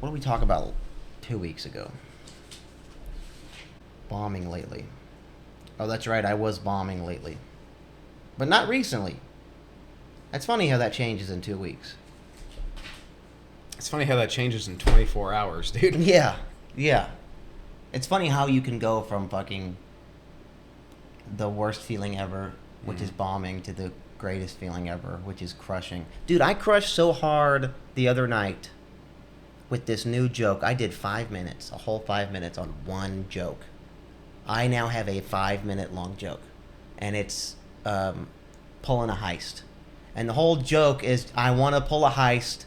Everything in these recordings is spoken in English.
What did we talk about 2 weeks ago? Bombing lately. Oh, that's right. I was bombing lately. But not recently. That's funny how that changes in 2 weeks. It's funny how that changes in 24 hours, dude. Yeah. Yeah. It's funny how you can go from fucking the worst feeling ever, which is bombing, to the greatest feeling ever, which is crushing. Dude, I crushed so hard the other night with this new joke. I did 5 minutes, a whole 5 minutes on one joke. I now have a 5-minute long joke, and it's pulling a heist. And the whole joke is I want to pull a heist,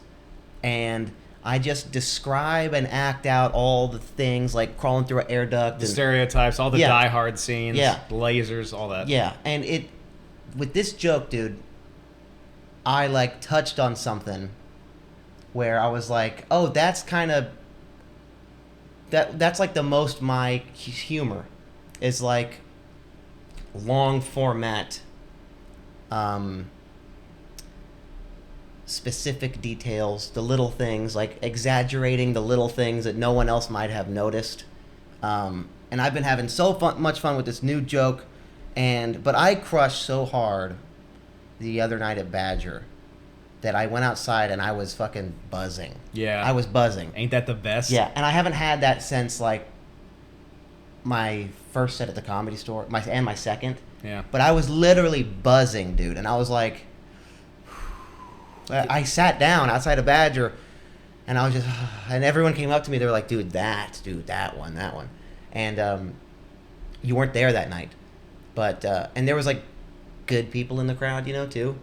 and I just describe and act out all the things, like crawling through an air duct. The stereotypes, all the Die Hard scenes, the lasers, all that. Yeah, and with this joke, dude, I like touched on something where I was like, oh, that's kind of that's like the most my humor is like long format, specific details, the little things, like exaggerating the little things that no one else might have noticed. And I've been having much fun with this new joke, but I crushed so hard the other night at Badger that I went outside and I was fucking buzzing. Yeah. I was buzzing. Ain't that the best? Yeah, and I haven't had that since like my first set at the Comedy Store, and my second. Yeah. But I was literally buzzing, dude, and I was like, I sat down outside of Badger, and I was just, and everyone came up to me. They were like, dude, that one. And you weren't there that night. But, and there was like good people in the crowd, too,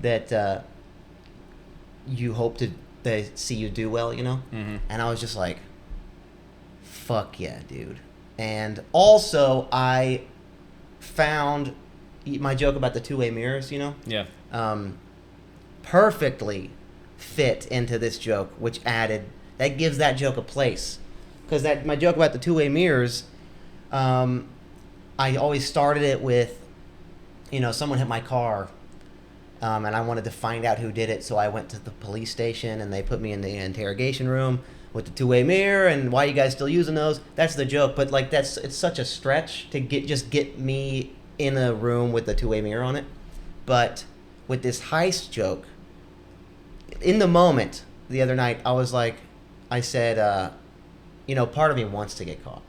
that you hope they see you do well, Mm-hmm. And I was just like, fuck yeah, dude. And also, I found my joke about the two-way mirrors, Yeah. Perfectly fit into this joke, which that gives that joke a place. Because my joke about the two-way mirrors, I always started it with, someone hit my car, and I wanted to find out who did it, so I went to the police station, and they put me in the interrogation room with the two-way mirror, and why are you guys still using those? That's the joke, but like it's such a stretch to get me in a room with the two-way mirror on it. But with this heist joke, in the moment the other night, I said, part of me wants to get caught.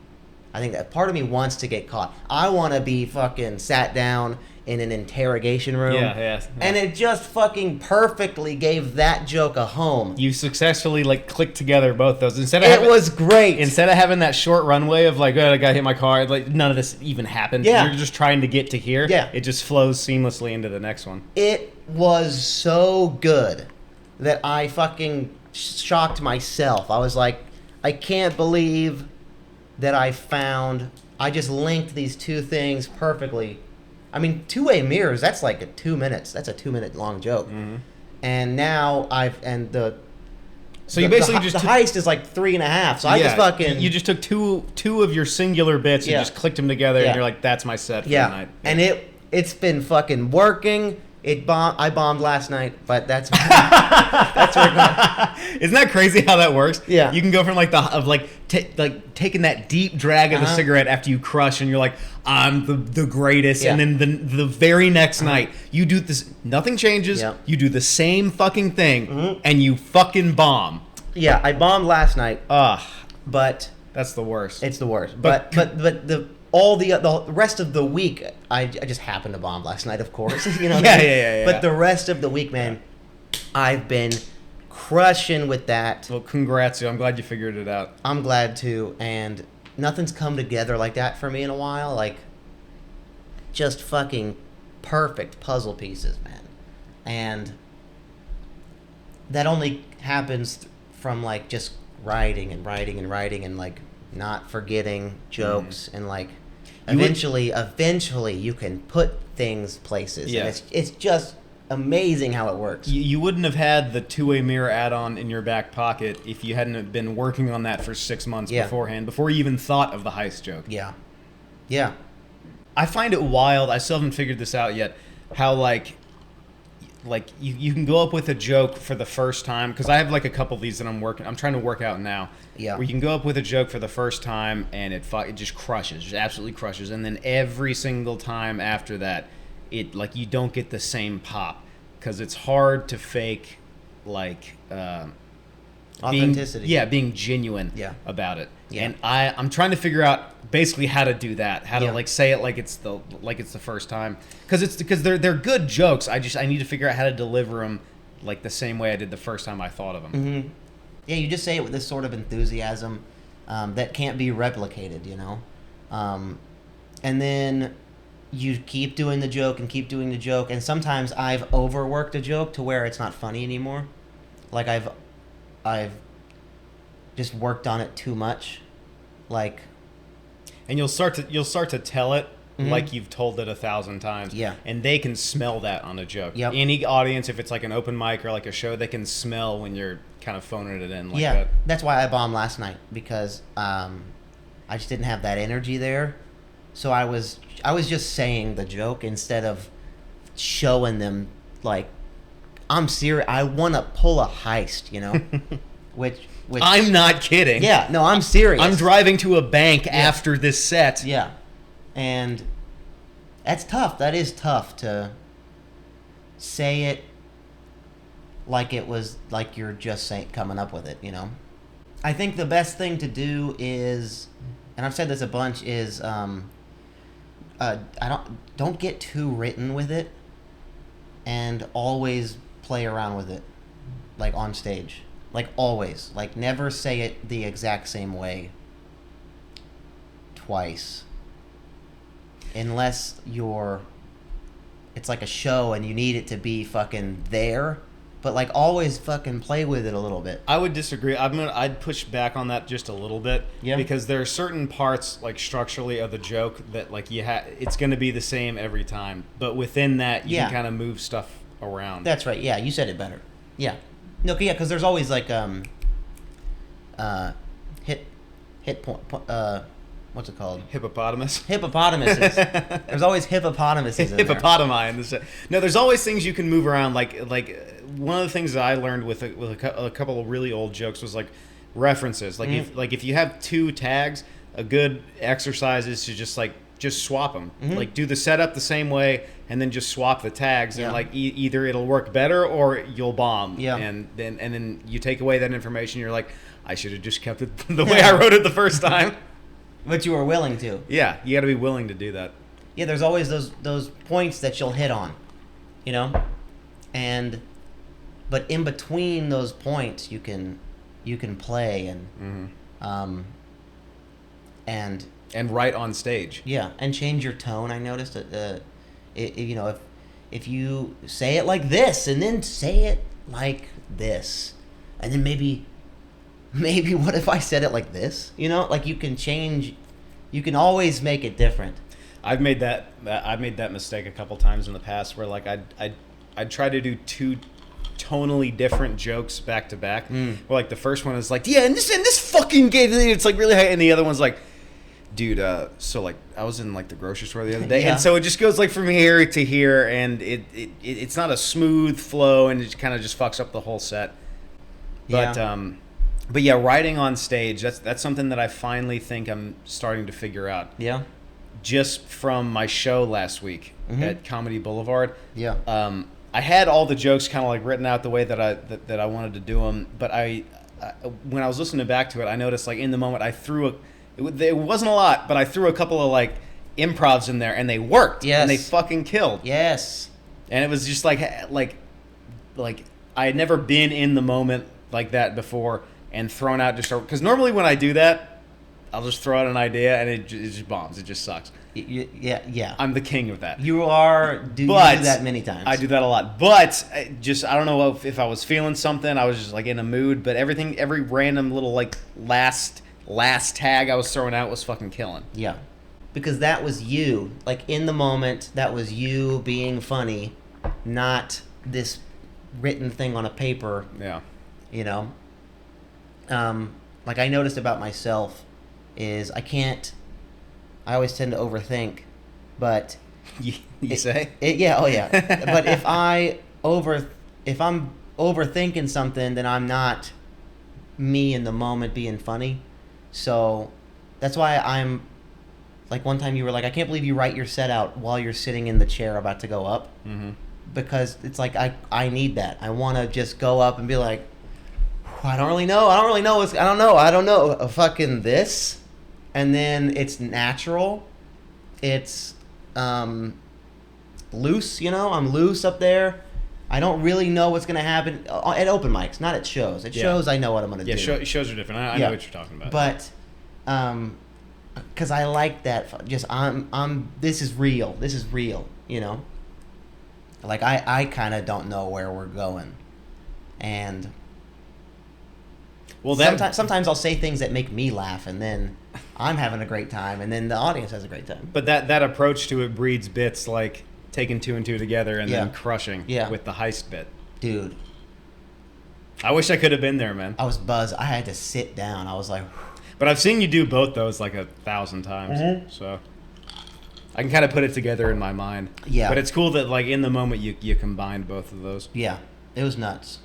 I think that part of me wants to get caught. I want to be fucking sat down in an interrogation room. Yeah. And it just fucking perfectly gave that joke a home. You successfully clicked together both those. It was great. Instead of having that short runway of like, oh, the guy hit my car, like none of this even happened. Yeah. You're just trying to get to here. Yeah. It just flows seamlessly into the next one. It was so good that I fucking shocked myself. I was like, I can't believe that I just linked these two things perfectly. I mean, two-way mirrors, that's like 2 minutes. That's a 2-minute long joke. Mm-hmm. And now So you basically the heist is like 3.5. So I just fucking... You just took two of your singular bits and just clicked them together, and you're like, that's my set for the night. Yeah. And it's been fucking working. I bombed last night, but that's that's where it goes. Isn't that crazy how that works? Yeah. You can go from taking that deep drag of the cigarette after you crush, and you're like, I'm the greatest, and then the very next night you do this, nothing changes. Yep. You do the same fucking thing, and you fucking bomb. Yeah, I bombed last night. But that's the worst. It's the worst. But the rest of the week, I just happened to bomb last night, of course. You know what I mean? Yeah. But the rest of the week, man, I've been crushing with that. Well, congrats, I'm glad you figured it out. I'm glad too, and nothing's come together like that for me in a while. Like, just fucking perfect puzzle pieces, man. And that only happens from like just writing and like not forgetting jokes and like eventually you can put things places. Yeah. And it's just amazing how it works. You wouldn't have had the two-way mirror add-on in your back pocket if you hadn't been working on that for 6 months beforehand, before you even thought of the heist joke. Yeah. I find it wild, I still haven't figured this out yet, how like like you can go up with a joke for the first time, because I have like a couple of these that I'm trying to work out now. Yeah. Where you can go up with a joke for the first time and it just crushes, just absolutely crushes, and then every single time after that, it like you don't get the same pop, because it's hard to fake like authenticity. Being genuine about it. Yeah. And I'm trying to figure out basically how to do that, how to like say it like it's the first time, because they're good jokes. I need to figure out how to deliver them like the same way I did the first time I thought of them. Mm-hmm. Yeah, you just say it with this sort of enthusiasm that can't be replicated, you know, and then you keep doing the joke and keep doing the joke, and sometimes I've overworked a joke to where it's not funny anymore. Like I've just worked on it too much, like. And you'll start to tell it like you've told it 1,000 times. Yeah. And they can smell that on a joke. Yep. Any audience, if it's like an open mic or like a show, they can smell when you're kind of phoning it in like that. That's why I bombed last night, because I just didn't have that energy there. So I was just saying the joke instead of showing them like I'm serious. I want to pull a heist, you know, which I'm not kidding. Yeah, no, I'm serious. I'm driving to a bank after this set. Yeah, and that's tough. That is tough to say it like it was like you're just coming up with it, you know. I think the best thing to do is, and I've said this a bunch, is don't get too written with it, and always play around with it, like on stage. Like always, like never say it the exact same way twice, unless it's like a show and you need it to be fucking there. But like always fucking play with it a little bit. I would disagree. I'd push back on that just a little bit. Yeah. Because there are certain parts like structurally of the joke that like it's going to be the same every time, but within that you can kind of move stuff around. That's right. Yeah, you said it better. Yeah. No, yeah, because there's always like hit point. What's it called? Hippopotamuses. There's always hippopotamuses in Hippopotami in this. No, there's always things you can move around. Like one of the things that I learned with a couple of really old jokes was like references. Like if you have two tags, a good exercise is to just swap them. Mm-hmm. Like do the setup the same way and then just swap the tags, and like either it'll work better or you'll bomb. Yeah. And then you take away that information. You're like, I should have just kept it the way I wrote it the first time. But you were willing to. Yeah, you got to be willing to do that. Yeah, there's always those points that you'll hit on, you know, but in between those points you can play and write on stage. Yeah, and change your tone. I noticed that you know, if you say it like this and then say it like this, and then maybe what if I said it like this? You know, like you can change. You can always make it different. I've made that mistake a couple times in the past where like I'd try to do two tonally different jokes back to back. Where like the first one is like, yeah, and this fucking game, it's like really high, and the other one's like, dude, so like I was in like the grocery store the other day, and so it just goes like from here to here, and it's not a smooth flow, and it kind of just fucks up the whole set. But yeah, writing on stage, that's something that I finally think I'm starting to figure out. Yeah. Just from my show last week at Comedy Boulevard. Yeah. I had all the jokes kind of like written out the way that I wanted to do them, but I when I was listening back to it, I noticed like in the moment I threw it wasn't a lot, but I threw a couple of like improvs in there and they worked. Yes. And they fucking killed. Yes. And it was just like I had never been in the moment like that before and thrown out just because normally when I do that, I'll just throw out an idea and it just bombs. It just sucks. Yeah. I'm the king of that. You do that many times. I do that a lot. But I don't know if I was feeling something. I was just like in a mood. But every random little like last tag I was throwing out was fucking killing. Yeah. Because that was you. Like in the moment, that was you being funny, not this written thing on a paper. Yeah. You know? Like I noticed about myself is I always tend to overthink, but you say? Yeah, oh yeah. But if I if I'm overthinking something, then I'm not me in the moment being funny. So that's why I'm like, one time you were like, I can't believe you write your set out while you're sitting in the chair about to go up. Mm-hmm. Because it's like I need that. I want to just go up and be like, I don't really know. I don't know. Fucking this. And then it's natural. It's loose, you know? I'm loose up there. I don't really know what's going to happen at open mics, not at shows. At shows, I know what I'm going to do. Yeah, shows are different. I know what you're talking about. But, because I like that. Just, this is real. This is real, you know? Like, I kind of don't know where we're going. And well, sometimes I'll say things that make me laugh, and then I'm having a great time, and then the audience has a great time. But that approach to it breeds bits like taking 2 and 2 together and then crushing with the heist bit. Dude. I wish I could have been there, man. I was buzzed. I had to sit down. I was like... But I've seen you do both those like 1,000 times, so... I can kind of put it together in my mind. Yeah. But it's cool that, like, in the moment, you combined both of those. Yeah. It was nuts.